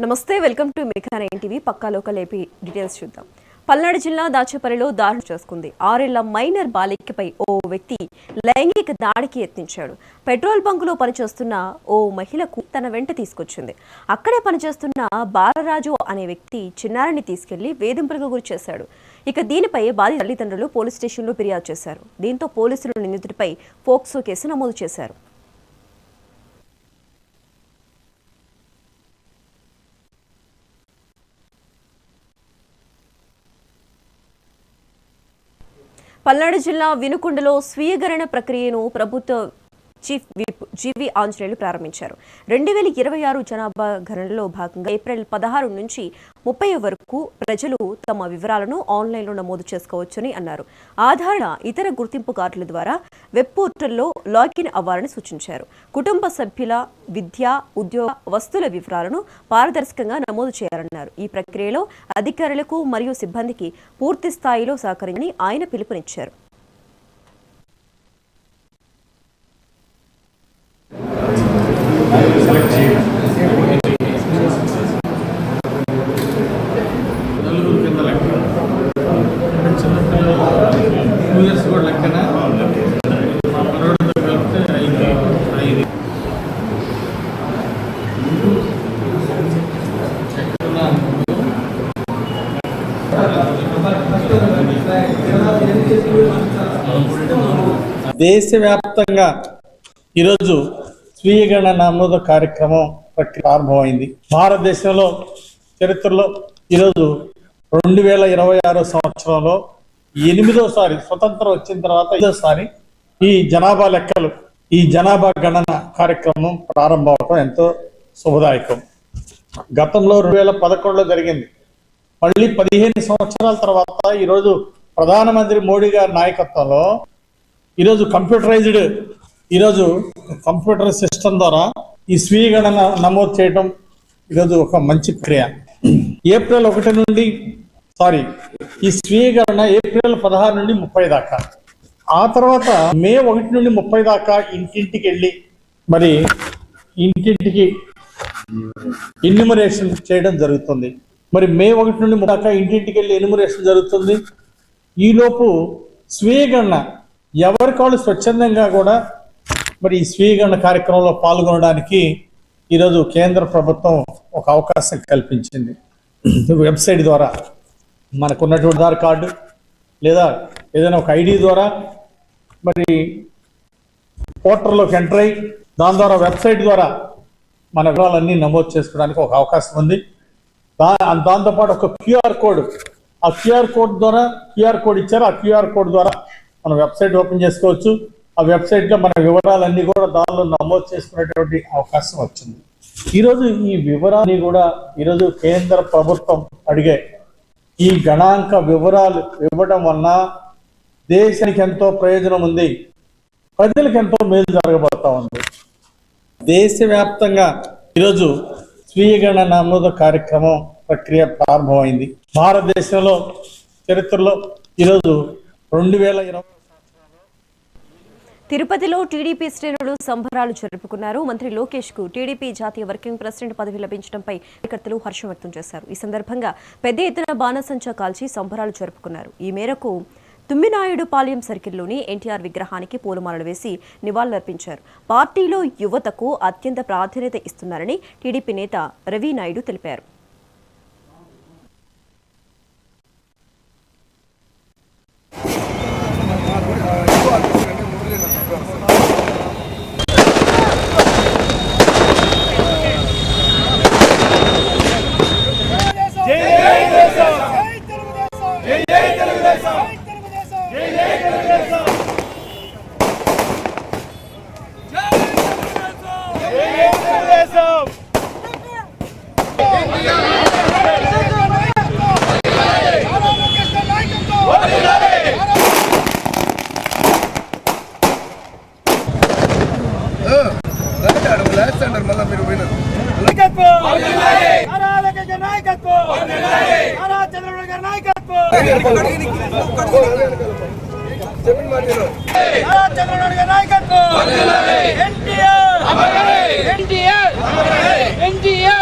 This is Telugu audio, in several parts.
నమస్తే, వెల్కమ్ టు మెగా టీవీ. పక్కా లోకల్ ఏపీ డీటెయిల్స్ చూద్దాం. పల్నాడు జిల్లా దాచేపల్లిలో దారుణం చేసుకుంది. 6 ఏళ్ల మైనర్ బాలికపై ఓ వ్యక్తి లైంగిక దాడికి యత్నించాడు. పెట్రోల్ బంకులో పనిచేస్తున్న ఓ మహిళకు తన వెంట తీసుకొచ్చింది. అక్కడే పనిచేస్తున్న బాలరాజు అనే వ్యక్తి చిన్నారిని తీసుకెళ్లి వేధింపులకు గురి చేశాడు. ఇక దీనిపై బాధిత తల్లిదండ్రులు పోలీస్ స్టేషన్లో ఫిర్యాదు చేశారు. దీంతో పోలీసులు నిందితుడిపై పోక్సో కేసు నమోదు చేశారు. పల్నాడు జిల్లా వినుకొండలో స్వీయ గణన ప్రక్రియను ప్రభుత్వ చీఫ్ విప్ జీవి ఆంజనేయులు ప్రారంభించారు. 2026 జనాభా గణనలో భాగంగా ఏప్రిల్ 16 నుంచి 30 వరకు ప్రజలు తమ వివరాలను ఆన్లైన్లో నమోదు చేసుకోవచ్చని అన్నారు. ఆధార్, ఇతర గుర్తింపు కార్డుల ద్వారా వెబ్ పోర్టల్లో లాగిన్ అవ్వాలని సూచించారు. కుటుంబ సభ్యుల విద్య, ఉద్యోగ, వస్తువుల వివరాలను పారదర్శకంగా నమోదు చేయాలన్నారు. ఈ ప్రక్రియలో అధికారులకు మరియు సిబ్బందికి పూర్తి స్థాయిలో సహకరించాలని ఆయన పిలుపునిచ్చారు. దేశవ్యాప్తంగా ఈరోజు స్వీయ గణన నమోదు కార్యక్రమం ప్రారంభమైంది. భారతదేశంలో చరిత్రలో ఈరోజు 2026 సంవత్సరంలో 8వసారి స్వతంత్రం వచ్చిన తర్వాత 5వసారి ఈ జనాభా లెక్కలు, ఈ జనాభా గణన కార్యక్రమం ప్రారంభం అవడం ఎంతో శుభదాయకం. గతంలో 2011లో జరిగింది. మళ్ళీ 15 సంవత్సరాల తర్వాత ఈరోజు ప్రధానమంత్రి మోడీ గారి నాయకత్వంలో ఈరోజు కంప్యూటర్ సిస్టమ్ ద్వారా ఈ స్వీయ గణన నమోదు చేయడం ఈరోజు ఒక మంచి క్రియ. ఏప్రిల్ 1 నుండి ఈ స్వీయ గణన ఏప్రిల్ 16 నుండి 30 దాకా, ఆ తర్వాత మే 1 నుండి 30 దాకా ఇంటింటికి వెళ్ళి మరి ఇంటింటికి ఎన్యూమరేషన్ చేయడం జరుగుతుంది. మరి మే 1 నుండి 30 దాకా ఇంటింటికి వెళ్ళి ఎన్యూమరేషన్ జరుగుతుంది. ఈలోపు స్వీయ గణన ఎవరికాళ్ళు స్వచ్ఛందంగా కూడా మరి ఈ స్వీయ గణన కార్యక్రమంలో పాల్గొనడానికి ఈరోజు కేంద్ర ప్రభుత్వం ఒక అవకాశం కల్పించింది. వెబ్సైట్ ద్వారా మనకున్నటువంటి ఆధార్ కార్డు లేదా ఏదైనా ఒక ఐడి ద్వారా మరి పోర్టల్లోకి ఎంటర్ అయ్యి దాని ద్వారా వెబ్సైట్ ద్వారా మన వివరాలన్నీ నమోదు చేసుకోవడానికి ఒక అవకాశం ఉంది. దాంతోపాటు ఒక క్యూఆర్ కోడ్, ఆ క్యూఆర్ కోడ్ ద్వారా క్యూఆర్ కోడ్ ఇచ్చారు. ఆ క్యూఆర్ కోడ్ ద్వారా మనం వెబ్సైట్ ఓపెన్ చేసుకోవచ్చు. ఆ వెబ్సైట్లో మన వివరాలన్నీ కూడా దానిలో నమోదు చేసుకునేటువంటి అవకాశం వచ్చింది. ఈరోజు ఈ వివరాన్ని కూడా ఈరోజు కేంద్ర ప్రభుత్వం అడిగే ఈ గణాంక వివరాలు ఇవ్వడం వలన దేశానికి ఎంతో ప్రయోజనం ఉంది, ప్రజలకు ఎంతో మేలు జరగబోతా ఉంది. దేశవ్యాప్తంగా ఈరోజు స్వీయ గణన నమోదు కార్యక్రమం ప్రక్రియ ప్రారంభమైంది. భారతదేశంలో చరిత్రలో ఈరోజు 2020 తిరుపతిలో టీడీపీ శ్రేణులు సంబరాలు జరుపుకున్నారు. మంత్రి లోకేష్ కు టీడీపీ జాతీయ వర్కింగ్ ప్రెసిడెంట్ పదవి లభించడంపై కార్యకర్తలు హర్షం వ్యక్తం చేశారు. ఈ సందర్భంగా పెద్ద ఎత్తున బాణసంచా కాల్చి సంబరాలు జరుపుకున్నారు. ఈ మేరకు తుమ్మినాయుడుపాలెం సర్కిల్లోని ఎన్టీఆర్ విగ్రహానికి పూలమాలలు వేసి నివాళులర్పించారు. పార్టీలో యువతకు అత్యంత ప్రాధాన్యత ఇస్తున్నారని టీడీపీ నేత రవి నాయుడు తెలిపారు. NTR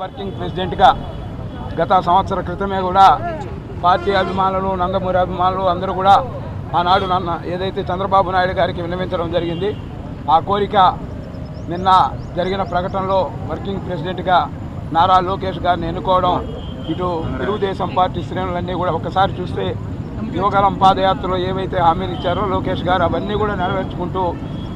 వర్కింగ్ ప్రెసిడెంట్గా గత సంవత్సర క్రితమే కూడా పార్టీ అభిమానులు, నందమూరి అభిమానులు అందరూ కూడా ఆనాడు ఏదైతే చంద్రబాబు నాయుడు గారికి విన్నవించడం జరిగింది, ఆ కోరిక నిన్న జరిగిన ప్రకటనలో వర్కింగ్ ప్రెసిడెంట్గా నారా లోకేష్ గారిని ఎన్నుకోవడం, ఇటు తెలుగుదేశం పార్టీ శ్రేణులన్నీ కూడా ఒకసారి చూస్తే యువగలం పాదయాత్రలో ఏవైతే హామీలు ఇచ్చారో లోకేష్ గారు అవన్నీ కూడా నెరవేర్చుకుంటూ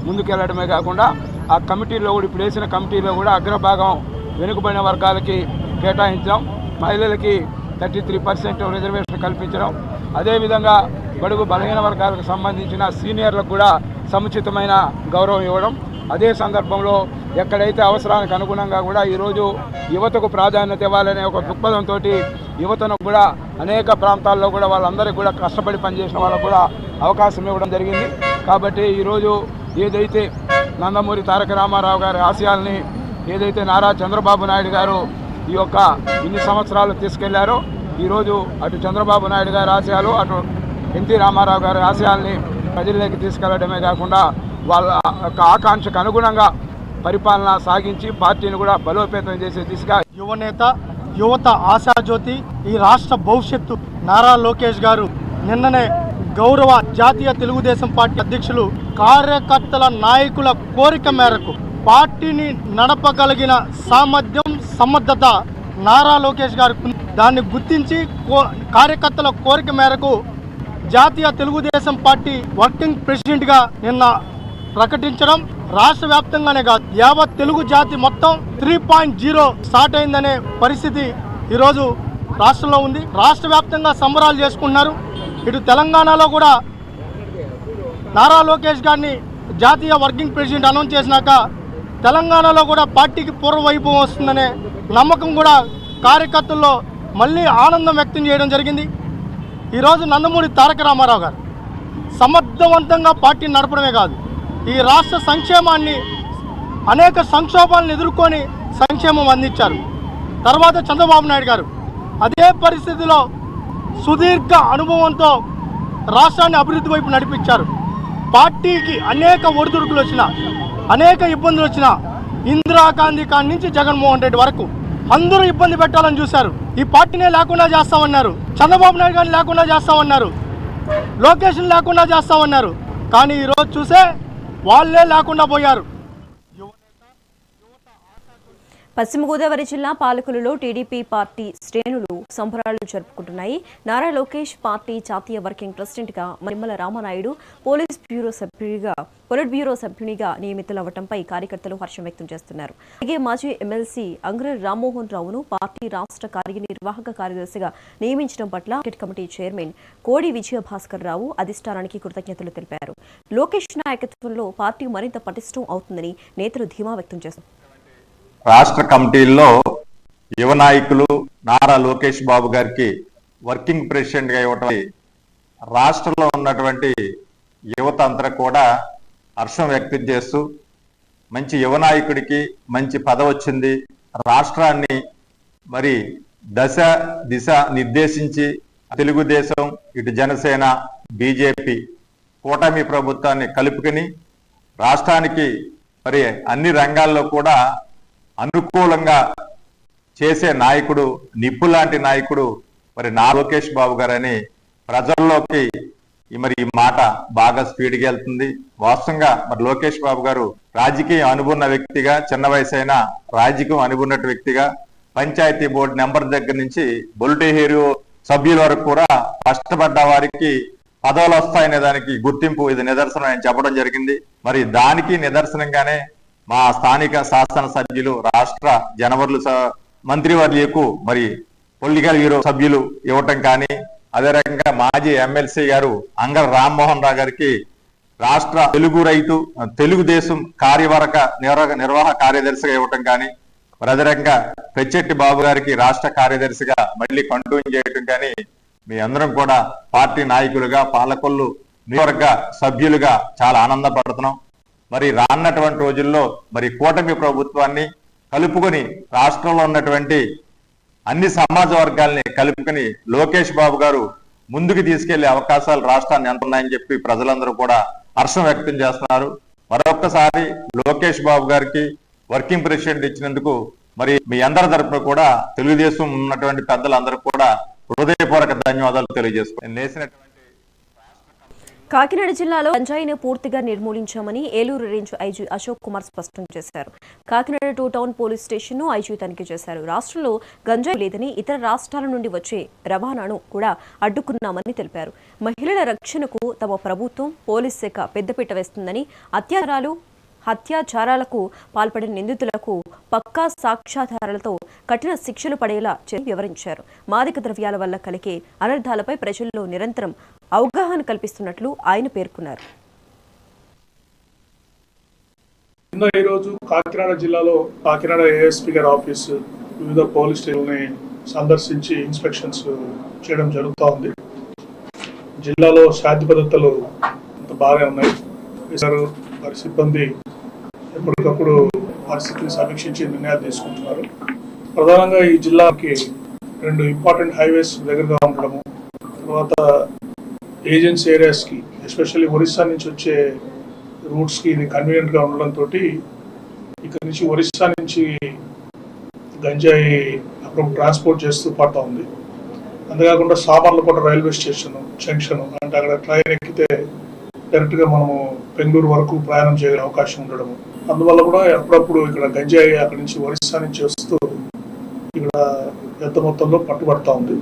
ముందుకెళ్లడమే కాకుండా ఆ కమిటీలో కూడా ఇప్పుడు వేసిన కమిటీలో కూడా అగ్రభాగం వెనుకబడిన వర్గాలకి కేటాయించడం, మహిళలకి 33% రిజర్వేషన్ కల్పించడం, అదేవిధంగా బడుగు బలహీన వర్గాలకు సంబంధించిన సీనియర్లకు కూడా సముచితమైన గౌరవం ఇవ్వడం, అదే సందర్భంలో ఎక్కడైతే అవసరానికి అనుగుణంగా కూడా ఈరోజు యువతకు ప్రాధాన్యత ఇవ్వాలనే ఒక దృక్పథంతో యువతను కూడా అనేక ప్రాంతాల్లో కూడా వాళ్ళందరికీ కూడా కష్టపడి పనిచేసిన వాళ్ళకు కూడా అవకాశం ఇవ్వడం జరిగింది. కాబట్టి ఈరోజు ఏదైతే నందమూరి తారక రామారావు గారి ఆశయాల్ని ఏదైతే నారా చంద్రబాబు నాయుడు గారు ఈ యొక్క ఇన్ని సంవత్సరాలు తీసుకెళ్లారో, ఈరోజు అటు చంద్రబాబు నాయుడు గారి ఆశయాలు, అటు ఎన్టీ రామారావు గారి ఆశయాల్ని ప్రజల్లోకి తీసుకెళ్లడమే కాకుండా వాళ్ళ యొక్క ఆకాంక్షకు అనుగుణంగా పరిపాలన సాగించి పార్టీని కూడా బలోపేతం చేసే దిశగా యువనేత, యువత ఆశాజ్యోతి, ఈ రాష్ట్ర భవిష్యత్తు నారా లోకేష్ గారు నిన్ననే గౌరవ జాతీయ తెలుగుదేశం పార్టీ అధ్యక్షులు కార్యకర్తల నాయకుల కోరిక మేరకు పార్టీని నడపగలిగిన సామర్థ్యం, సమర్థత నారా లోకేష్ గారు దాన్ని గుర్తించి కార్యకర్తల కోరిక మేరకు జాతీయ తెలుగుదేశం పార్టీ వర్కింగ్ ప్రెసిడెంట్గా నిన్న ప్రకటించడం రాష్ట్ర వ్యాప్తంగానే కాదు యావత్ తెలుగు జాతి మొత్తం 3.0 స్టార్ట్ అయిందనే పరిస్థితి ఈరోజు రాష్ట్రంలో ఉంది. రాష్ట్ర వ్యాప్తంగా సంబరాలు చేసుకుంటున్నారు. ఇటు తెలంగాణలో కూడా నారా లోకేష్ గారిని జాతీయ వర్కింగ్ ప్రెసిడెంట్ అనౌన్స్ చేసినాక తెలంగాణలో కూడా పార్టీకి పూర్వ వైభవం వస్తుందనే నమ్మకం కూడా కార్యకర్తల్లో మళ్ళీ ఆనందం వ్యక్తం చేయడం జరిగింది. ఈరోజు నందమూరి తారక రామారావు గారు సమర్థవంతంగా పార్టీని నడపడమే కాదు, ఈ రాష్ట్ర సంక్షేమాన్ని అనేక సంక్షోభాలను ఎదుర్కొని సంక్షేమం అందించారు. తర్వాత చంద్రబాబు నాయుడు గారు అదే పరిస్థితిలో సుదీర్ఘ అనుభవంతో రాష్ట్రాన్ని అభివృద్ధి వైపు నడిపించారు. పార్టీకి అనేక ఒడిదుడుకులు వచ్చినా, అనేక ఇబ్బందులు వచ్చినా ఇందిరాగాంధీ కాడి నుంచి జగన్మోహన్ రెడ్డి వరకు అందరూ ఇబ్బంది పెట్టాలని చూశారు. ఈ పార్టీనే లేకుండా చేస్తామన్నారు, చంద్రబాబు నాయుడు గారిని లేకుండా చేస్తామన్నారు, లోకేష్ని లేకుండా చేస్తామన్నారు. కానీ ఈరోజు చూసే వాళ్ళే లేకుండా పోయారు. పశ్చిమ గోదావరి జిల్లా పాలకులలో టీడీపీ పార్టీ శ్రేణులు సంబరాలు జరుపుకుంటున్నాయి. నారా లోకేష్ పార్టీ జాతీయ వర్కింగ్ ప్రెసిడెంట్గా నిమ్మల రామనాయుడు పొలిట్ బ్యూరో సభ్యునిగా నియమితులవ్వడంపై కార్యకర్తలు హర్షం వ్యక్తం చేస్తున్నారు. అలాగే మాజీ ఎమ్మెల్సీ అంగ్ర రామ్మోహన్ రావును పార్టీ రాష్ట్ర కార్యనిర్వాహక కార్యదర్శిగా నియమించడం పట్ల మార్కెట్ కమిటీ చైర్మన్ కోడి విజయభాస్కర్ రావు అధిష్టానానికి కృతజ్ఞతలు తెలిపారు. లోకేష్ నాయకత్వంలో పార్టీ మరింత పటిష్టం అవుతుందని నేతలు ధీమా వ్యక్తం చేస్తున్నారు. రాష్ట్ర కమిటీల్లో యువ నాయకులు నారా లోకేష్ బాబు గారికి వర్కింగ్ ప్రెసిడెంట్ గా ఇవ్వటం రాష్ట్రంలో ఉన్నటువంటి యువత అంతా కూడా హర్షం వ్యక్తం చేస్తూ మంచి యువ నాయకుడికి మంచి పదవి వచ్చింది, రాష్ట్రాన్ని మరి దిశ నిర్దేశించి తెలుగుదేశం, ఇటు జనసేన, బీజేపీ కూటమి ప్రభుత్వాన్ని కలుపుకొని రాష్ట్రానికి మరి అన్ని రంగాల్లో కూడా అనుకూలంగా చేసే నాయకుడు, నిప్పులాంటి నాయకుడు మరి నా లోకేష్ బాబు గారని ప్రజల్లోకి మరి ఈ మాట బాగా స్పీడ్గా వెళ్తుంది. వాస్తవంగా మరి లోకేష్ బాబు గారు రాజకీయ అనుభవ వ్యక్తిగా, చిన్న వయసు అయినా రాజకీయం అనుభవ వ్యక్తిగా పంచాయతీ బోర్డు నెంబర్ దగ్గర నుంచి బొలిటీ హీరో సభ్యుల వరకు కూడా కష్టపడ్డ వారికి పదవులు వస్తాయనే దానికి గుర్తింపు, ఇది నిదర్శనం అని చెప్పడం జరిగింది. మరి దానికి నిదర్శనంగానే మా స్థానిక శాసనసభ్యులు, రాష్ట్ర జనవరులు మంత్రివర్యులకు మరి పొలిటికల్ బ్యూరో సభ్యులు ఇవ్వటం కానీ, అదే రకంగా మాజీ ఎమ్మెల్సీ గారు అంగర రామ్మోహన్ రావు గారికి రాష్ట్ర తెలుగుదేశం కార్యవర్గ నిర్వాహక కార్యదర్శిగా ఇవ్వటం కానీ, మరి అదే రకంగా పెచ్చెట్టి బాబు గారికి రాష్ట్ర కార్యదర్శిగా మళ్ళీ కంటిన్యూ చేయటం కానీ మీ అందరం కూడా పార్టీ నాయకులుగా పాలకొల్లు నియోజకవర్గ సభ్యులుగా చాలా ఆనందపడుతున్నాం. మరి రానున్నటువంటి రోజుల్లో మరి కూటమి ప్రభుత్వాన్ని కలుపుకొని రాష్ట్రంలో ఉన్నటువంటి అన్ని సమాజ వర్గాల్ని కలుపుకొని లోకేష్ బాబు గారు ముందుకు తీసుకెళ్లే అవకాశాలు రాష్ట్రాన్ని ఎంత ఉన్నాయని చెప్పి ప్రజలందరూ కూడా హర్షం వ్యక్తం చేస్తున్నారు. మరొక్కసారి లోకేష్ బాబు గారికి వర్కింగ్ ప్రెసిడెంట్ ఇచ్చినందుకు మరి మీ అందరి తరపున కూడా తెలుగుదేశం ఉన్నటువంటి పెద్దలందరూ కూడా హృదయపూర్వక ధన్యవాదాలు తెలియజేసుకున్నాను. కాకినాడ జిల్లాలో గంజాయిని పూర్తిగా నిర్మూలించామని ఏలూరు రేంజ్ ఐజీ అశోక్ కుమార్ స్పష్టం చేశారు. కాకినాడ 2 టౌన్ పోలీస్ స్టేషన్ను ఐజీ తనిఖీ చేశారు. రాష్ట్రంలో గంజాయి లేదని ఇతర రాష్ట్రాల నుండి వచ్చే రవాణాను కూడా అడ్డుకున్నామని తెలిపారు. మహిళల రక్షణకు తమ ప్రభుత్వం పోలీస్ శాఖ పెద్దపీట వేస్తుందని, హత్యాచారాలకు పాల్పడిన నిందితులకు పక్కా సాక్ష్యాధారాలతో కఠిన శిక్షలు పడేలా వివరించారు. మాదక ద్రవ్యాల వల్ల కలిగే అనర్థాలపై ప్రజల్లో నిరంతరం అవగాహన కల్పిస్తున్నట్లు ఆయన పేర్కొన్నారు. ఈరోజు కాకినాడ జిల్లాలో కాకినాడ ఏఎస్పీ గారి ఆఫీసు వివిధ పోలీస్ స్టేషన్లని సందర్శించి ఇన్స్పెక్షన్స్ చేయడం జరుగుతూ ఉంది. జిల్లాలో శాంతి భద్రతలు బాగా ఉన్నాయి. వారి సిబ్బంది ఎప్పటికప్పుడు పరిస్థితిని సమీక్షించి నిర్ణయాలు తీసుకుంటున్నారు. ప్రధానంగా ఈ జిల్లాకి 2 ఇంపార్టెంట్ హైవేస్ దగ్గరగా ఉండడము, తర్వాత ఏజెన్సీ ఏరియాస్కి ఎస్పెషల్లీ ఒరిస్సా నుంచి వచ్చే రూట్స్కి ఇది కన్వీనియంట్గా ఉండడంతో ఇక్కడ నుంచి ఒరిస్సా నుంచి గంజాయి అప్పుడు ట్రాన్స్పోర్ట్ చేస్తూ పడుతూ ఉంది. అంతేకాకుండా సామర్లకోట రైల్వే స్టేషన్ జంక్షన్ అంటే అక్కడ ట్రైన్ ఎక్కితే డైరెక్ట్గా మనము బెంగళూరు వరకు ప్రయాణం చేయగల అవకాశం ఉండడము, అందువల్ల కూడా అప్పుడప్పుడు ఇక్కడ గంజాయి అక్కడి నుంచి ఒరిస్సా నుంచి వస్తూ ఇక్కడ పెద్ద మొత్తంలో పట్టుబడతా ఉంది.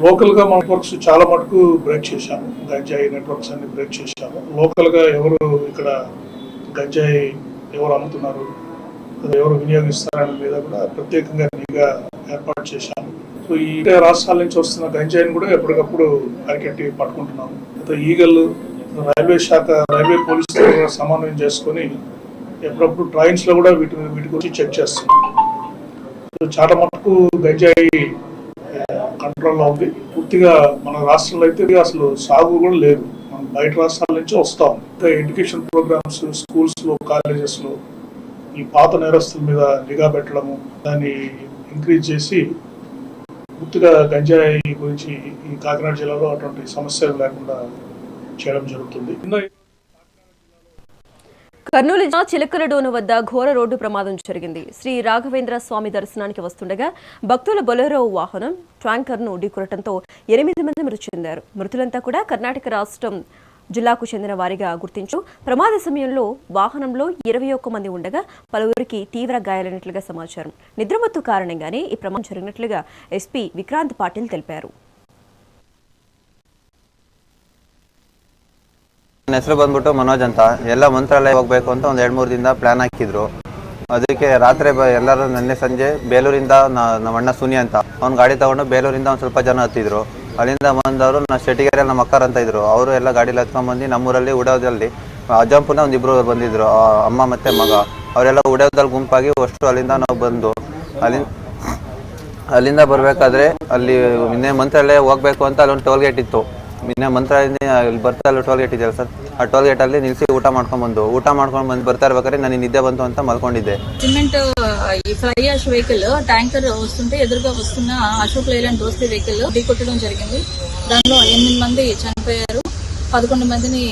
లోకల్గా మన నెట్వర్క్స్ చాలా మటుకు బ్రేక్ చేశాము. గంజాయి నెట్వర్క్స్ అన్ని బ్రేక్ చేశాము. లోకల్గా ఎవరు ఇక్కడ గంజాయి ఎవరు అమ్ముతున్నారు, ఎవరు వినియోగిస్తారనే మీద కూడా ప్రత్యేకంగా నిఘా ఏర్పాటు చేశాము. సో ఈ రాష్ట్రాల నుంచి వస్తున్న గంజాయిని కూడా ఎప్పటికప్పుడు అరికట్టి పట్టుకుంటున్నాము. ఈగల్ రైల్వే శాఖ రైల్వే పోలీస్ సమన్వయం చేసుకొని ఎప్పుడప్పుడు ట్రైన్స్ లో కూడా వీటి గురించి చెక్ చేస్తున్నాం. చాలా మటుకు గంజాయి కంట్రోల్లో ఉంది. పూర్తిగా మన రాష్ట్రంలో అయితే అసలు సాగు కూడా లేదు. మనం బయట రాష్ట్రాల నుంచి వస్తా ఉంది. ఎడ్యుకేషన్ ప్రోగ్రామ్స్ స్కూల్స్ లో కాలేజెస్ లో ఈ పాత నేరస్తుల మీద నిఘా పెట్టడము, దాన్ని ఇంక్రీజ్ చేసి పూర్తిగా గంజాయి గురించి ఈ కాకినాడ జిల్లాలో అటువంటి సమస్యలు లేకుండా చేయడం జరుగుతుంది. కర్నూలు జిల్లా చిలకలడోను వద్ద ఘోర రోడ్డు ప్రమాదం జరిగింది. శ్రీ రాఘవేంద్ర స్వామి దర్శనానికి వస్తుండగా భక్తుల బొలెరో వాహనం ట్యాంకర్ను ఢీకొనడంతో 8 మంది మృతి చెందారు. మృతులంతా కూడా కర్ణాటక రాష్ట్రం జిల్లాకు చెందిన వారిగా గుర్తించు. ప్రమాద సమయంలో వాహనంలో 21 మంది ఉండగా పలువురికి తీవ్ర గాయాలైనట్లుగా సమాచారం. నిద్రమత్తు కారణంగానే ఈ ప్రమాదం జరిగినట్లుగా ఎస్పీ విక్రాంత్ పాటిల్ తెలిపారు. ನನ್ನ ಹೆಸರು ಬಂದ್ಬಿಟ್ಟು ಮನೋಜ್ ಅಂತ. ಎಲ್ಲ ಮಂತ್ರಾಲಯ ಹೋಗಬೇಕು ಅಂತ ಒಂದು 2-3 ದಿನದಿಂದ ಪ್ಲ್ಯಾನ್ ಹಾಕಿದ್ರು. ಅದಕ್ಕೆ ರಾತ್ರಿ ಎಲ್ಲರೂ ನಿನ್ನೆ ಸಂಜೆ ಬೇಲೂರಿಂದ ನಮ್ಮ ಅಣ್ಣ ಸುನಿ ಅಂತ ಅವ್ನು ಗಾಡಿ ತೊಗೊಂಡು ಬೇಲೂರಿಂದ ಒಂದು ಸ್ವಲ್ಪ ಜನ ಹತ್ತಿದ್ರು. ಅಲ್ಲಿಂದ ಬಂದವರು ಶೆಟ್ಟಿಗೆರೆಯಲ್ಲಿ ನಮ್ಮ ಅಕ್ಕರ್ ಅಂತ ಇದ್ರು. ಅವರು ಎಲ್ಲ ಗಾಡೀಲಿ ಹತ್ಕೊಂಡ್ಬಂದು ನಮ್ಮೂರಲ್ಲಿ ಉಡೋದಲ್ಲಿ ಅಜ್ಜಂಪುನ ಒಂದು 2 ಬಂದಿದ್ರು, ಅಮ್ಮ ಮತ್ತು ಮಗ. ಅವರೆಲ್ಲ ಉಡೋದಲ್ಲಿ ಗುಂಪಾಗಿ ಅಷ್ಟು ಅಲ್ಲಿಂದ ನಾವು ಬಂದು ಅಲ್ಲಿಂದ ಬರಬೇಕಾದ್ರೆ ಅಲ್ಲಿ ನಿನ್ನೆ ಮಂತ್ರಾಲಯ ಹೋಗಬೇಕು ಅಂತ ಅಲ್ಲೊಂದು ಟೋಲ್ ಗೇಟ್ ಇತ್ತು. ನಿನ್ನೆ ಮಂತ್ರಾಲಯ ಇಲ್ಲಿ ಬರ್ತಾ ಇಲ್ಲ ಟೋಲ್ ಗೇಟ್ ಇದೆಯಲ್ಲ ಸರ್, ಆ ಟೋಲ್ ಗೇಟಲ್ಲಿ ನಿಲ್ಲಿಸಿ ಊಟ ಮಾಡ್ಕೊಂಡು ಬರ್ತಾ ಇರ್ಬೇಕಾದ್ರೆ ನನಗೆ నిద్ర ಬಂತು ಅಂತ మల్కొండిద్దే. సిమెంట్ ఈ ఫ్లై యాష్ వెహికల్ ట్యాంకర్ వస్తుంటే ఎదురుగా వస్తున్న అశోక్ లేలాండ్ దోస్తీ వెహికల్ ఢీకొట్టడం జరిగింది. దానిలో 8 మంది చనిపోయారు. 11 మందిని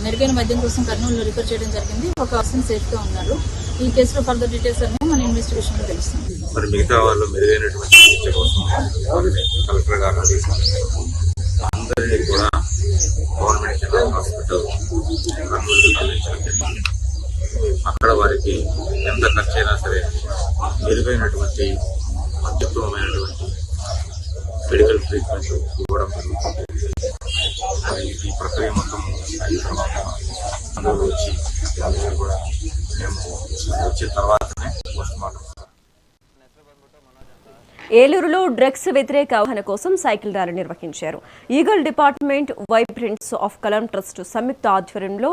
మెరుగైన వైద్యం కోసం కర్నూలులో రిఫర్ చేయడం జరిగింది. ఒక పర్సన్ సేఫ్ గా ఉన్నారు. ఈ కేసులో ఫర్దర్ డీటెయిల్స్ అన్ని మన ఇన్వెస్టిగేషన్ లో తెలుస్తుంది. మరి మిగతా వాళ్ళు మెరుగైనటువంటి చికిత్స కోసం కలెక్టర్ గారు అందరినీ కూడా గవర్నమెంట్ జనరల్ హాస్పిటల్ కర్నూలు తరలించడం. అక్కడ వారికి ఎంత ఖర్చైనా సరే మెరుగైనటువంటి అత్యుత్తమమైనటువంటి మెడికల్ ట్రీట్మెంట్ ఇవ్వడం జరుగుతుంది. ఈ ప్రక్రియ మొత్తం అయిన తర్వాత అందరూ వచ్చి కూడా మేము వచ్చిన తర్వాతనే పోస్ట్ మార్టం. ఏలూరులో డ్రగ్స్ వ్యతిరేక అవగాహన కోసం సైకిల్ ర్యాలీ నిర్వహించారు. Eagle department vibrants of Kalam trust సంయుక్త ఆధ్వర్యంలో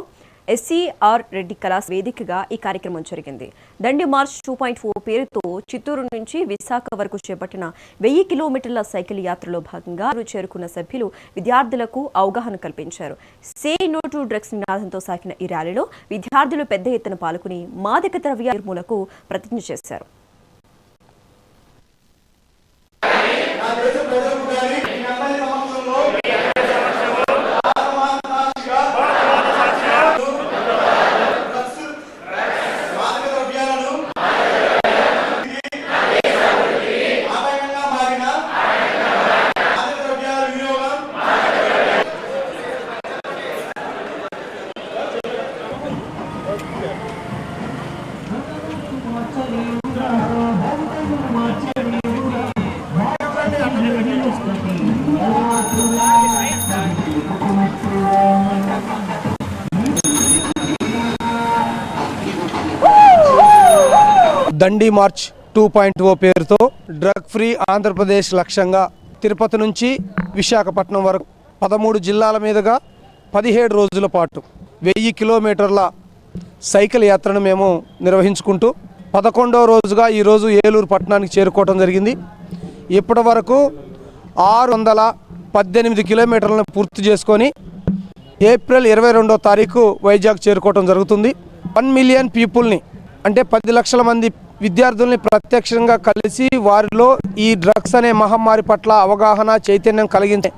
ఎస్సీఆర్ రెడ్డి కళాశాల వేదికగా ఈ కార్యక్రమం జరిగింది. దండి మార్చ్ 2.4 పేరుతో చిత్తూరు నుంచి విశాఖ వరకు చేపట్టిన 1000 కిలోమీటర్ల సైకిల్ యాత్రలో భాగంగా చేరుకున్న సభ్యులు విద్యార్థులకు అవగాహన కల్పించారు. సే నో టు డ్రగ్స్ నినాదంతో సాగిన ఈ ర్యాలీలో విద్యార్థులు పెద్ద ఎత్తున పాల్గొని మాదక ద్రవ్య నిర్మూలనకు ప్రతిజ్ఞ చేశారు. దండి మార్చ్ 2.0 పేరుతో డ్రగ్ ఫ్రీ ఆంధ్రప్రదేశ్ లక్ష్యంగా తిరుపతి నుంచి విశాఖపట్నం వరకు 13 జిల్లాల మీదుగా 17 రోజుల పాటు 1000 కిలోమీటర్ల సైకిల్ యాత్రను మేము నిర్వహించుకుంటూ 11వ రోజుగా ఈరోజు ఏలూరు పట్టణానికి చేరుకోవడం జరిగింది. ఇప్పటి వరకు 618 కిలోమీటర్లను పూర్తి చేసుకొని ఏప్రిల్ 22వ తారీఖు వైజాగ్ చేరుకోవడం జరుగుతుంది. 1 మిలియన్ పీపుల్ని అంటే 10 లక్షల మంది విద్యార్థుల్ని ప్రత్యక్షంగా కలిసి వారిలో ఈ డ్రగ్స్ అనే మహమ్మారి పట్ల అవగాహన చైతన్యం కలిగించే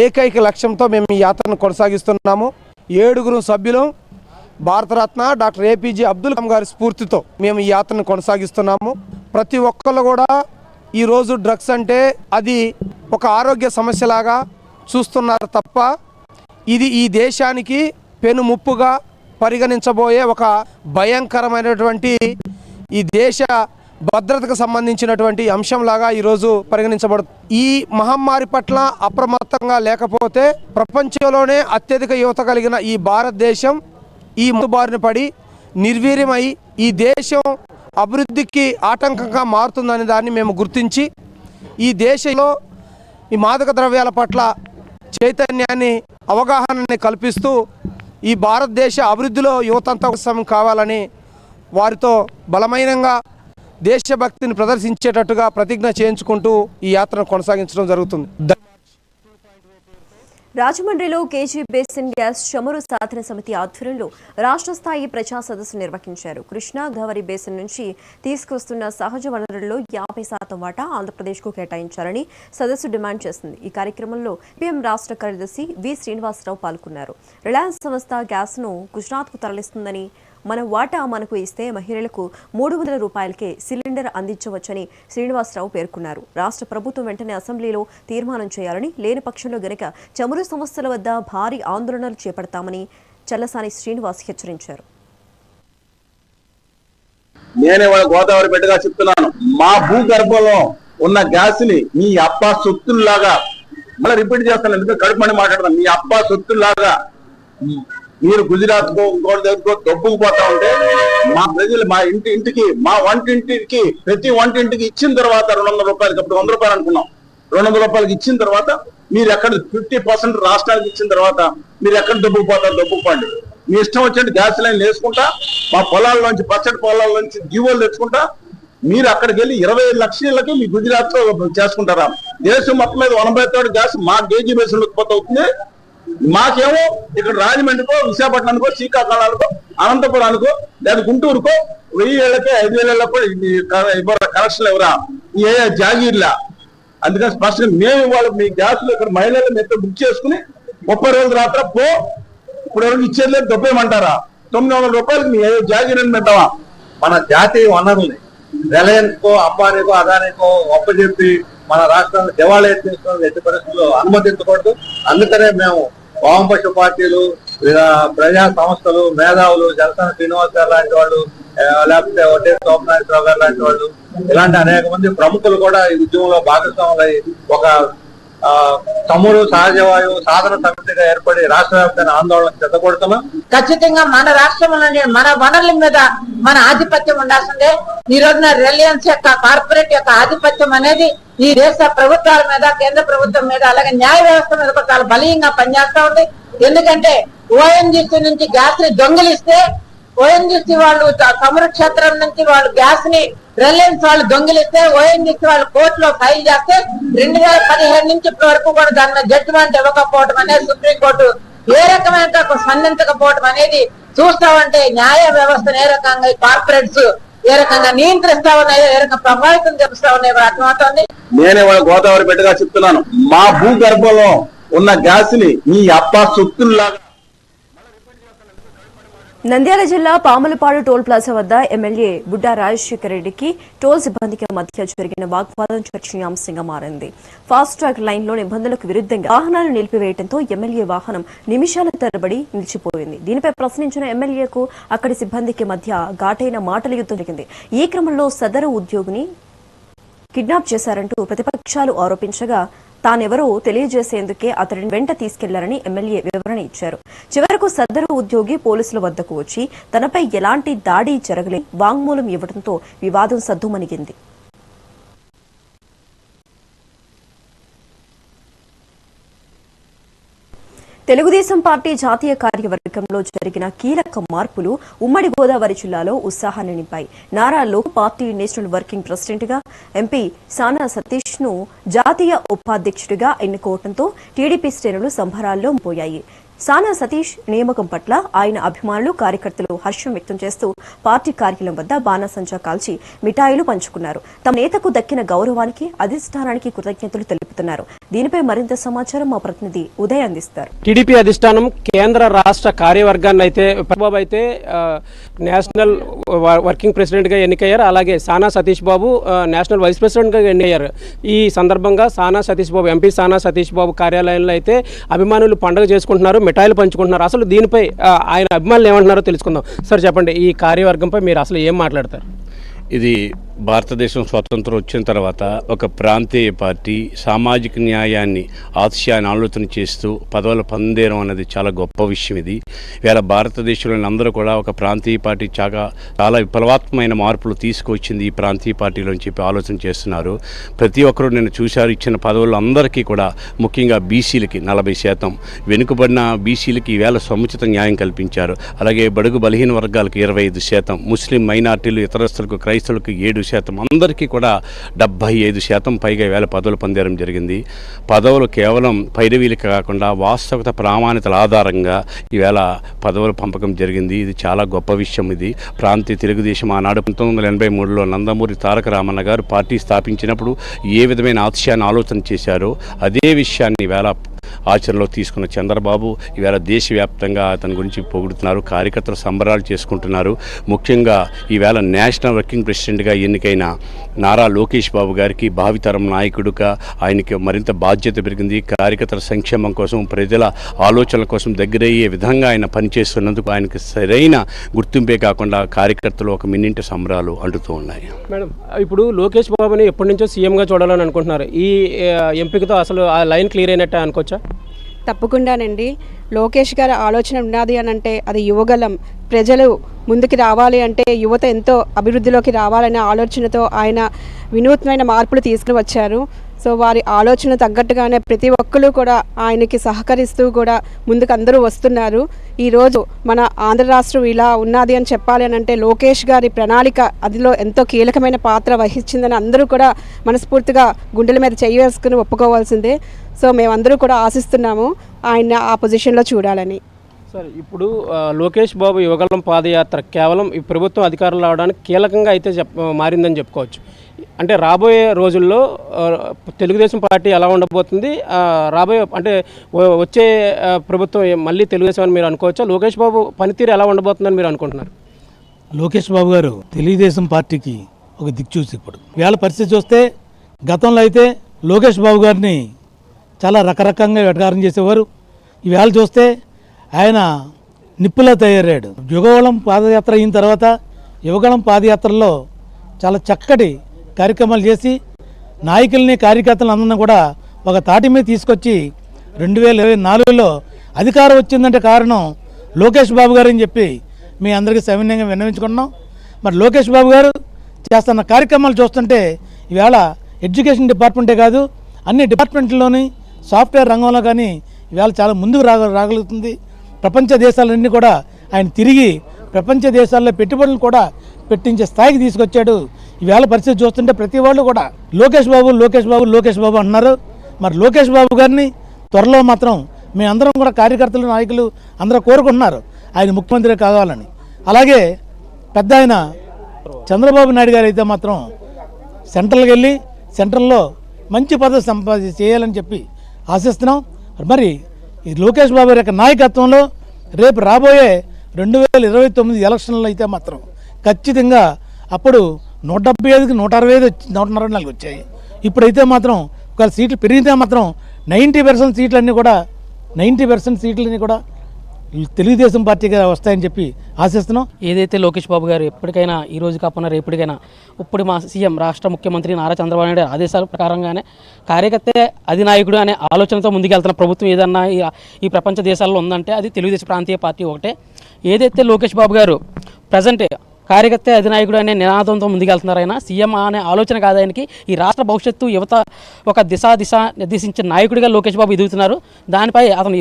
ఏకైక లక్ష్యంతో మేము ఈ యాత్రను కొనసాగిస్తున్నాము. 7 సభ్యులు భారతరత్న డాక్టర్ ఏపీజే అబ్దుల్ కలాం గారి స్ఫూర్తితో మేము ఈ యాత్రను కొనసాగిస్తున్నాము. ప్రతి ఒక్కళ్ళు కూడా ఈరోజు డ్రగ్స్ అంటే అది ఒక ఆరోగ్య సమస్యలాగా చూస్తున్నారు తప్ప ఇది ఈ దేశానికి పెను ముప్పుగా పరిగణించబోయే ఒక భయంకరమైనటువంటి ఈ దేశ భద్రతకు సంబంధించినటువంటి అంశంలాగా ఈరోజు పరిగణించబడుతుంది. ఈ మహమ్మారి పట్ల అప్రమత్తంగా లేకపోతే ప్రపంచంలోనే అత్యధిక యువత కలిగిన ఈ భారతదేశం ఈ బారిన పడి నిర్వీర్యమై ఈ దేశం అభివృద్ధికి ఆటంకంగా మారుతుందనే దాన్ని మేము గుర్తించి ఈ దేశంలో ఈ మాదక ద్రవ్యాల పట్ల చైతన్యాన్ని అవగాహనని కల్పిస్తూ ఈ భారతదేశ అభివృద్ధిలో యువతంతా ఉత్సాహం కావాలని వారితో బలమైనంగా దేశభక్తిని ప్రదర్శించేటట్టుగా ప్రతిజ్ఞ చేయించుకుంటూ ఈ యాత్రను కొనసాగించడం జరుగుతుంది. రాజమండ్రిలో కేజీ బేసిన్ గ్యాస్ చమురు సాధన సమితి ఆధ్వర్యంలో రాష్ట్ర స్థాయి ప్రజా సదస్సు నిర్వహించారు. కృష్ణా గోదావరి బేసిన్ నుంచి తీసుకొస్తున్న సహజ వనరుల్లో 50% వాటా ఆంధ్రప్రదేశ్కు కేటాయించాలని సదస్సు డిమాండ్ చేసింది. ఈ కార్యక్రమంలో పిఎం రాష్ట్ర కార్యదర్శి వి శ్రీనివాసరావు పాల్గొన్నారు. రిలయన్స్ సంస్థ గ్యాస్ను గుజరాత్కు తరలిస్తుందని, మన వాటా మనకు ఇస్తే మహిళలకు 300 రూపాయలకే సిలిండర్ అందించవచ్చని శ్రీనివాసరావు పేర్కొన్నారు. రాష్ట్ర ప్రభుత్వం వెంటనే అసెంబ్లీలో తీర్మానం చేయాలని, లేని పక్షంలో గనక చమురు సంస్థల వద్ద భారీ ఆందోళనలు చేపడతామని చల్లసాని శ్రీనివాస్ హెచ్చరించారు. నేనే గోదావరి బిడ్డగా చెప్తున్నాను, మా భూగర్భంలో ఉన్న గ్యాస్ ని మీ అబ్బా సొత్తుల్లాగా, మళ్ళీ రిపీట్ చేస్తాను ఎందుకంటే కడుపుమని మాట్లాడతాను, మీ అబ్బా సొత్తుల్లాగా మీరు గుజరాత్ కో ఇంకోటి దగ్గర దొబ్బుకుపోతా ఉంటే మా ప్రజలు మా ఇంటికి మా వంటింటికి ప్రతి వంటింటికి ఇచ్చిన తర్వాత 200 రూపాయలకి, అప్పుడు 100 రూపాయలు అనుకున్నాం, 200 రూపాయలకి ఇచ్చిన తర్వాత మీరు ఎక్కడ 50% రాష్ట్రానికి ఇచ్చిన తర్వాత మీరు ఎక్కడ దొబ్బుకుపోతారు, దొబ్బుకుపోండి. మీ ఇష్టం వచ్చినట్టు గ్యాస్ లైన్ వేసుకుంటా మా పొలాల్లోంచి పచ్చడి పొలాల్లోంచి జీవోలు తెచ్చుకుంటా మీరు అక్కడికి వెళ్ళి 20 లక్షలకి మీ గుజరాత్ లో చేసుకుంటారా? దేశం మొత్తం మీద 83 గ్యాస్ మా కేజీ బేసిన్ ఉత్పత్తి అవుతుంది. మాకేమో ఇక్కడ రాజమండ్రికో, విశాఖపట్నానికో, శ్రీకాకుళానికో, అనంతపురానికో లేదా గుంటూరుకో 1000 ఏళ్ళకే 5000 ఏళ్ళకో ఇవ్వరా, కనెక్షన్లు ఎవరా? ఏ జాగీర్లా? అందుకని స్పష్టంగా మేము ఇవాళ మీ గ్యాస్ లో ఇక్కడ మహిళలు మెత్త బుక్ చేసుకుని 30 రోజుల రాత్ర పో, ఇప్పుడు ఎవరికి ఇచ్చేది లేదు, దొబ్బేయమంటారా? 900 రూపాయలకి మీ జాగీరని పెట్టావా? మన జాతీయ వనరుల్ని రిలయన్స్ కో, అంబానీకో, అదానికో ఒప్పజెప్పి మన రాష్ట్రాన్ని దివాళా తీసుకోవడం ఎట్టి పరిస్థితుల్లో అనుమతించకూడదు. అందుకనే మేము వామపక్ష పార్టీలు, ప్రజా సంస్థలు, మేధావులు, జలసాని శ్రీనివాస్ గారు లాంటి వాళ్ళు, లేకపోతే ఒటే సోమనాథరావు గారు లాంటి వాళ్ళు, ఇలాంటి అనేక మంది ప్రముఖులు కూడా ఈ ఉద్యమంలో భాగస్వాములై ఒక చమురు సహజవాయువు సాధన సమితిగా ఏర్పడి రాష్ట్ర వ్యాప్తంగా ఆందోళన చెందకూడుతున్నాం. ఖచ్చితంగా మన రాష్ట్రంలోనే మన వనరుల మీద మన ఆధిపత్యం ఉండాల్సిందే. ఈ రోజున రిలయన్స్ యొక్క కార్పొరేట్ యొక్క ఆధిపత్యం అనేది ఈ దేశ ప్రభుత్వాల మీద, కేంద్ర ప్రభుత్వం మీద, అలాగే న్యాయ వ్యవస్థ మీద కూడా చాలా బలీయంగా పనిచేస్తా ఉంది. ఎందుకంటే ఓఎన్జీసీ నుంచి గ్యాస్ ని దొంగిలిస్తే ఓఎన్జీసీ వాళ్ళు చమురు క్షేత్రం నుంచి వాళ్ళు గ్యాస్ ని రిలయన్స్ వాళ్ళు దొంగిలిస్తే ఓఎన్జీసీ వాళ్ళు కోర్టులో ఫైల్ చేస్తే 2017 నుంచి ఇప్పటి వరకు కూడా దాని జడ్జిమెంట్ ఇవ్వకపోవడం అనేది సుప్రీంకోర్టు ఏ రకమైన స్పందించకపోవడం అనేది చూస్తామంటే న్యాయ వ్యవస్థను ఏ రకంగా కార్పొరేట్స్ ఏ రకంగా నియంత్రిస్తా ఉన్నాయి, ఏ రకంగా ప్రభావితం చేస్తా ఉన్నాయి అర్థమవుతుంది. నేనే వాళ్ళ గోదావరి బిడ్డగా చెప్తున్నాను, మా భూగర్భంలో ఉన్న గ్యాస్ ని మీ అప్ప సొత్తుల్లాగా. నంద్యాల జిల్లా పాములపాడు టోల్ ప్లాజా వద్ద ఎమ్మెల్యే బుడ్డా రాజశేఖర రెడ్డికి టోల్ సిబ్బందికి మధ్య జరిగిన వాగ్వాదం చర్చనీయాంశంగా మారింది. ఫాస్ట్ ట్రాక్ లైన్ లో నిబంధనలకు విరుద్ధంగా వాహనాలు నిలిపివేయడంతో ఎమ్మెల్యే వాహనం నిమిషాల తరబడి నిలిచిపోయింది. దీనిపై ప్రశ్నించిన ఎమ్మెల్యేకు అక్కడి సిబ్బందికి మధ్య ఘాటైన మాటల యుద్ధం జరిగింది. ఈ క్రమంలో సదరు ఉద్యోగిని కిడ్నాప్ చేశారంటూ ప్రతిపక్షాలు ఆరోపించగా తానెవరో తెలియజేసేందుకే అతడిని వెంట తీసుకెళ్లారని ఎమ్మెల్యే వివరణ ఇచ్చారు. చివరకు సదరు ఉద్యోగి పోలీసుల వద్దకు వచ్చి తనపై ఎలాంటి దాడి జరగలేని వాంగ్మూలం ఇవ్వడంతో వివాదం సద్దుమణిగింది. తెలుగుదేశం పార్టీ జాతీయ కార్యవర్గంలో జరిగిన కీలక మార్పులు ఉమ్మడి గోదావరి జిల్లాలో ఉత్సాహాన్ని నింపాయి. నారా లోక్ పార్టీ నేషనల్ వర్కింగ్ ప్రెసిడెంట్ గా ఎంపీ సానా సతీష్ ను జాతీయ ఉపాధ్యక్షుడిగా ఎన్నుకోవడంతో టీడీపీ శ్రేణులు సంబరాల్లో పోయాయి. సానా సతీష్ నియామకం పట్ల ఆయన అభిమానులు కార్యకర్తలు హర్షం వ్యక్తం చేస్తూ పార్టీ కార్యాలయం వద్ద బాణాసంచా కాల్చి మిఠాయిలు పంచుకున్నారు. తమ నేతకు దక్కిన గౌరవానికి అధిష్టానానికి కృతజ్ఞతలు తెలుపుతున్నారు. దీనిపై మరింత సమాచారం మా ప్రతినిధి ఉదయ్ అందిస్తారు. టీడీపీ అధిష్టానం కేంద్ర రాష్ట్ర కార్యవర్గాన్ని అయితే బాబు అయితే నేషనల్ వర్కింగ్ ప్రెసిడెంట్ గా ఎన్నికయ్యారు. అలాగే సానా Satish Babu national vice president గా ఎన్నికయ్యారు. ఈ సందర్భంగా సానా సతీష్ బాబు ఎంపీ సానా సతీష్ బాబు కార్యాలయంలో అయితే అభిమానులు పండుగ చేసుకుంటున్నారు, మిఠాయిలు పంచుకుంటున్నారు. అసలు దీనిపై ఆయన అభిమానులు ఏమంటున్నారో తెలుసుకుందాం. సార్ చెప్పండి, ఈ కార్యవర్గంపై మీరు అసలు ఏం మాట్లాడతారు? ఇది భారతదేశం స్వాతంత్రం వచ్చిన తర్వాత ఒక ప్రాంతీయ పార్టీ సామాజిక న్యాయాన్ని ఆశయాన్ని ఆలోచన చేస్తూ పదవులు పొందేయడం అనేది చాలా గొప్ప విషయం. ఇది ఇవాళ భారతదేశంలోని అందరూ కూడా ఒక ప్రాంతీయ పార్టీ చాలా విప్లవాత్మకమైన మార్పులు తీసుకొచ్చింది ఈ ప్రాంతీయ పార్టీలో అని చెప్పి ఆలోచన చేస్తున్నారు. ప్రతి ఒక్కరూ నేను చూశారు, ఇచ్చిన పదవులు అందరికీ కూడా ముఖ్యంగా బీసీలకి 40%, వెనుకబడిన బీసీలకి ఈవేళ సముచిత న్యాయం కల్పించారు. అలాగే బడుగు బలహీన వర్గాలకు 25%, ముస్లిం మైనార్టీలు ఇతరస్తులకు క్రైస్తవులకు 7%, అందరికీ కూడా 75% పైగా ఈవేళ పదవులు పొందడం జరిగింది. పదవులు కేవలం పైరవీలకు కాకుండా వాస్తవికత ప్రామాణికతల ఆధారంగా ఈవేళ పదవుల పంపకం జరిగింది. ఇది చాలా గొప్ప విషయం. ఇది ప్రాంతీయ తెలుగుదేశం ఆనాడు 1983లో నందమూరి తారక రామన్న గారు పార్టీ స్థాపించినప్పుడు ఏ విధమైన ఆశయాన్ని ఆలోచన చేశారో అదే విషయాన్ని ఈవేళ ఆచరణలో తీసుకున్న చంద్రబాబు ఈవేళ దేశవ్యాప్తంగా అతని గురించి పొగుడుతున్నారు. కార్యకర్తలు సంబరాలు చేసుకుంటున్నారు. ముఖ్యంగా ఈవేళ నేషనల్ వర్కింగ్ ప్రెసిడెంట్గా ఎన్నికైన నారా లోకేష్ బాబు గారికి భావితరం నాయకుడుగా ఆయనకి మరింత బాధ్యత పెరిగింది. కార్యకర్తల సంక్షేమం కోసం, ప్రజల ఆలోచనల కోసం దగ్గరయ్యే విధంగా ఆయన పనిచేస్తున్నందుకు ఆయనకు సరైన గుర్తింపే కాకుండా కార్యకర్తలు ఒక మిన్నింటి సంబరాలు అంటుతూ ఉన్నాయి. మేడం, ఇప్పుడు లోకేష్ బాబుని ఎప్పటి నుంచో సీఎంగా చూడాలని అనుకుంటున్నారు. ఈ ఎంపికతో అసలు ఆ లైన్ క్లియర్ అయినట్టే అనుకోవచ్చా? తప్పకుండానండి. లోకేష్ గారి ఆలోచన ఉన్నది అని అంటే అది యువగలం. ప్రజలు ముందుకు రావాలి అంటే యువత ఎంతో అభివృద్ధిలోకి రావాలనే ఆలోచనతో ఆయన వినూత్నమైన మార్పులు తీసుకుని వచ్చారు. సో వారి ఆలోచన తగ్గట్టుగానే ప్రతి ఒక్కరు కూడా ఆయనకి సహకరిస్తూ కూడా ముందుకు అందరూ వస్తున్నారు. ఈరోజు మన ఆంధ్ర రాష్ట్రం ఇలా ఉన్నది అని చెప్పాలి అని అంటే లోకేష్ గారి ప్రణాళిక అదిలో ఎంతో కీలకమైన పాత్ర వహించిందని అందరూ కూడా మనస్ఫూర్తిగా గుండెల మీద చేయి వేసుకుని ఒప్పుకోవాల్సిందే. సో మేమందరూ కూడా ఆశిస్తున్నాము ఆయన ఆ పొజిషన్లో చూడాలని. సార్, ఇప్పుడు లోకేష్ బాబు యువగలం పాదయాత్ర కేవలం ఈ ప్రభుత్వం అధికారంలో రావడానికి కీలకంగా అయితే మారిందని చెప్పుకోవచ్చు. అంటే రాబోయే రోజుల్లో తెలుగుదేశం పార్టీ ఎలా ఉండబోతుంది, రాబోయే అంటే వచ్చే ప్రభుత్వం మళ్ళీ తెలుగుదేశం అని మీరు అనుకోవచ్చా? లోకేష్ బాబు పనితీరు ఎలా ఉండబోతుందని మీరు అనుకుంటున్నారు? లోకేష్ బాబు గారు తెలుగుదేశం పార్టీకి ఒక దిక్చూసి. ఇప్పుడు వేళ పరిస్థితి చూస్తే గతంలో అయితే లోకేష్ బాబు గారిని చాలా రకరకంగా వెటకారం చేసేవారు. ఈవేళ చూస్తే ఆయన నిప్పులా తయారయ్యాడు. యువగళం పాదయాత్ర అయిన తర్వాత యువగళం పాదయాత్రలో చాలా చక్కటి కార్యక్రమాలు చేసి నాయకుల్ని కార్యకర్తలను అందరినీ కూడా ఒక తాటి మీద తీసుకొచ్చి 2024లో అధికారం వచ్చిందంటే కారణం లోకేష్ బాబు గారు అని చెప్పి మీ అందరికీ సవినయంగా విన్నవించుకున్నాం. మరి లోకేష్ బాబు గారు చేస్తున్న కార్యక్రమాలు చూస్తుంటే ఈవేళ ఎడ్యుకేషన్ డిపార్ట్మెంటే కాదు అన్ని డిపార్ట్మెంట్లోని సాఫ్ట్వేర్ రంగంలో కానీ ఈవేళ చాలా ముందుకు రాగలుగుతుంది. ప్రపంచ దేశాలన్నీ కూడా ఆయన తిరిగి ప్రపంచ దేశాల్లో పెట్టుబడులు కూడా పెట్టించే స్థాయికి తీసుకొచ్చాడు. ఈవేళ పరిస్థితి చూస్తుంటే ప్రతి వాళ్ళు కూడా లోకేష్ బాబు లోకేష్ బాబు లోకేష్ బాబు అంటున్నారు. మరి లోకేష్ బాబు గారిని త్వరలో మాత్రం మేమందరం కూడా కార్యకర్తలు నాయకులు అందరూ కోరుకుంటున్నారు ఆయన ముఖ్యమంత్రి కావాలని. అలాగే పెద్ద ఆయన చంద్రబాబు నాయుడు గారు అయితే మాత్రం సెంట్రల్కి వెళ్ళి సెంట్రల్లో మంచి పదవి చేయాలని చెప్పి ఆశిస్తున్నాం. మరి ఈ లోకేష్ బాబు యొక్క నాయకత్వంలో రేపు రాబోయే 2029 ఎలక్షన్లు అయితే మాత్రం ఖచ్చితంగా అప్పుడు 175కి 165 164 వచ్చాయి. ఇప్పుడైతే మాత్రం ఒకవేళ సీట్లు పెరిగితే మాత్రం 90% సీట్లన్నీ కూడా 90% సీట్లన్నీ కూడా తెలుగుదేశం పార్టీగా వస్తాయని చెప్పి ఆశిస్తున్నాం. ఏదైతే లోకేష్ బాబు గారు ఎప్పటికైనా ఈ రోజు కాకుండా రేపటికైనా ఇప్పుడు మా సీఎం రాష్ట్ర ముఖ్యమంత్రి నారా చంద్రబాబు నాయుడు ఆదేశాల ప్రకారంగానే కార్యకర్తే అధినాయకుడు అనే ఆలోచనతో ముందుకెళ్తున్న ప్రభుత్వం ఏదన్నా ఈ ప్రపంచ దేశాల్లో ఉందంటే అది తెలుగుదేశం ప్రాంతీయ పార్టీ ఒకటే. ఏదైతే లోకేష్ బాబు గారు ప్రజెంట్ కార్యకర్తే అధినాయకుడు అనే నినాదంతో ముందుకెళ్తున్నారైనా సీఎం అనే ఆలోచన కాదు ఆయనకి. ఈ రాష్ట్ర భవిష్యత్తు యువత ఒక దిశ నిర్దేశించిన నాయకుడిగా లోకేష్ బాబు ఎదుగుతున్నారు. దానిపై అతను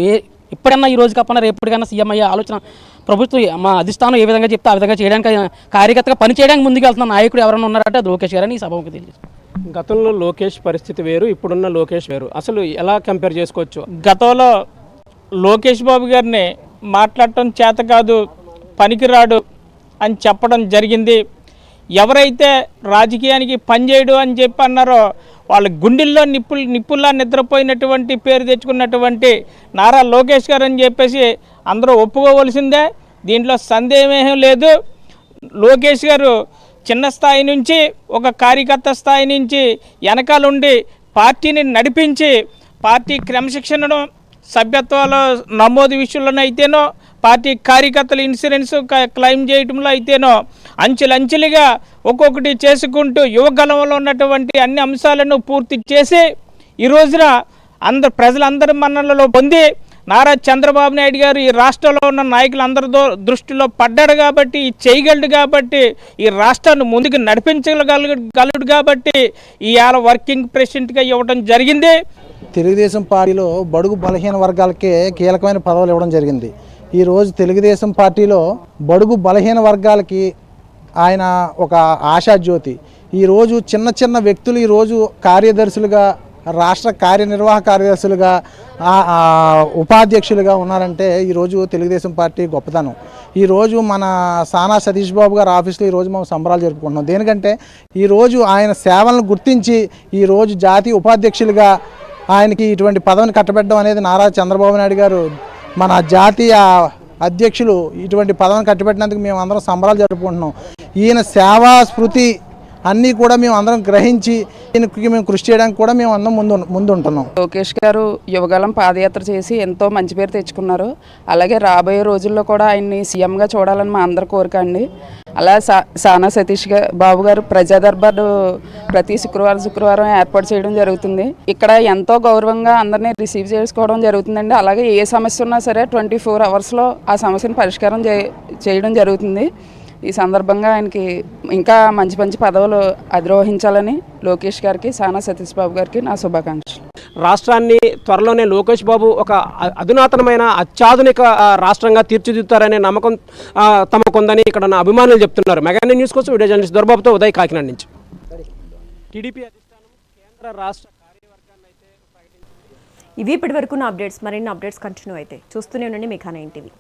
ఇప్పుడన్నా ఈ రోజు కాకుండా రేపటికైనా సీఎం అయ్యే ఆలోచన ప్రభుత్వం మా అధిష్టానం ఏ విధంగా చెప్తే ఆ విధంగా చేయడానికి కార్యకర్తగా పనిచేయడానికి ముందుకు వెళ్తున్న నాయకుడు ఎవరైనా ఉన్నారంటే అది లోకేష్ గారని ఈ సభకు తెలియదు. గతంలో లోకేష్ పరిస్థితి వేరు, ఇప్పుడున్న లోకేష్ వేరు. అసలు ఎలా కంపేర్ చేసుకోవచ్చు? గతంలో లోకేష్ బాబు గారిని మాట్లాడటం చేత కాదు, పనికిరాడు అని చెప్పడం జరిగింది. ఎవరైతే రాజకీయానికి పనిచేయడు అని చెప్పి అన్నారో వాళ్ళ గుండెల్లో నిప్పుల్లా నిద్రపోయినటువంటి పేరు తెచ్చుకున్నటువంటి నారా లోకేష్ గారు అని చెప్పేసి అందరూ ఒప్పుకోవలసిందే. దీంట్లో సందేహం లేదు. లోకేష్ గారు చిన్న స్థాయి నుంచి ఒక కార్యకర్త స్థాయి నుంచి వెనకాలండి పార్టీని నడిపించి పార్టీ క్రమశిక్షణను సభ్యత్వాల నమోదు విషయంలోనైతేనో పార్టీ కార్యకర్తల ఇన్సూరెన్స్ క్లెయిమ్ చేయడంలో అయితేనో అంచెలంచెలుగా ఒక్కొక్కటి చేసుకుంటూ యువగలంలో ఉన్నటువంటి అన్ని అంశాలను పూర్తి చేసి ఈ రోజున ప్రజలందరి మన్ననలో పొంది నారా చంద్రబాబు నాయుడు గారు ఈ రాష్ట్రంలో ఉన్న నాయకులందరితో దృష్టిలో పడ్డాడు కాబట్టి చేయగలడు కాబట్టి ఈ రాష్ట్రాన్ని ముందుకు నడిపించగలగలడు కాబట్టి ఇవాళ వర్కింగ్ ప్రెసిడెంట్గా ఇవ్వడం జరిగింది. తెలుగుదేశం పార్టీలో బడుగు బలహీన వర్గాలకే కీలకమైన పదవులు ఇవ్వడం జరిగింది. ఈరోజు తెలుగుదేశం పార్టీలో బడుగు బలహీన వర్గాలకి ఆయన ఒక ఆశాజ్యోతి. ఈరోజు చిన్న చిన్న వ్యక్తులు ఈరోజు కార్యదర్శులుగా, రాష్ట్ర కార్యనిర్వాహక కార్యదర్శులుగా, ఉపాధ్యక్షులుగా ఉన్నారంటే ఈరోజు తెలుగుదేశం పార్టీ గొప్పతనం. ఈరోజు మన సానా సతీష్ బాబు గారు ఆఫీస్లో ఈరోజు మనం సంబరాలు జరుపుకుంటున్నాం. దేనికంటే ఈరోజు ఆయన సేవలను గుర్తించి ఈరోజు జాతీయ ఉపాధ్యక్షులుగా ఆయనకి ఇటువంటి పదవిని కట్టబెట్టడం అనేది నారా చంద్రబాబు నాయుడు గారు మన జాతీయ అధ్యక్షులు ఇటువంటి పదవిని కట్టబెట్టినందుకు మేము అందరం సంబరాలు జరుపుకుంటున్నాం. ఈయన సేవా స్మృతి అన్నీ కూడా మేము అందరం గ్రహించి దీనికి మేము కృషి చేయడానికి కూడా మేము అందరం ముందు ఉంటున్నాం. లోకేష్ గారు యువగలం పాదయాత్ర చేసి ఎంతో మంచి పేరు తెచ్చుకున్నారు. అలాగే రాబోయే రోజుల్లో కూడా ఆయన్ని సీఎంగా చూడాలని మా అందరి కోరిక అండి. అలా సానా సతీష్ బాబు గారు ప్రజా దర్బార్ ప్రతి శుక్రవారం ఏర్పాటు చేయడం జరుగుతుంది. ఇక్కడ ఎంతో గౌరవంగా అందరినీ రిసీవ్ చేసుకోవడం జరుగుతుందండి. అలాగే ఏ సమస్య ఉన్నా సరే 24 అవర్స్లో ఆ సమస్యను పరిష్కారం చేయడం జరుగుతుంది. ఈ సందర్భంగా ఆయనకి ఇంకా మంచి మంచి పదవులు అధిరోహించాలని లోకేష్ గారికి, సానా సతీష్ బాబు గారికి నా శుభాకాంక్షలు. రాష్ట్రాన్ని త్వరలోనే లోకేష్ బాబు ఒక అధునాతనమైన అత్యాధునిక రాష్ట్రంగా తీర్చిదిద్దుతారనే నమ్మకం తమకుందని ఇక్కడ నా అభిమానులు చెప్తున్నారు. మెగా న్యూస్ కోసం వీడియో జర్నలిస్ట్ దొరబాబుతో ఉదయ్, కాకినాడ నుంచి. టీడీపీ అధిష్టానం కేంద్ర రాష్ట్ర కార్యవర్గాన్ని అయితే ఇవి ఇప్పటి వరకు నా అప్డేట్స్. మరిన్ని అప్డేట్స్ కంటిన్యూ అయితే చూస్తూనే ఉండండి మెగా 9 టీవీ.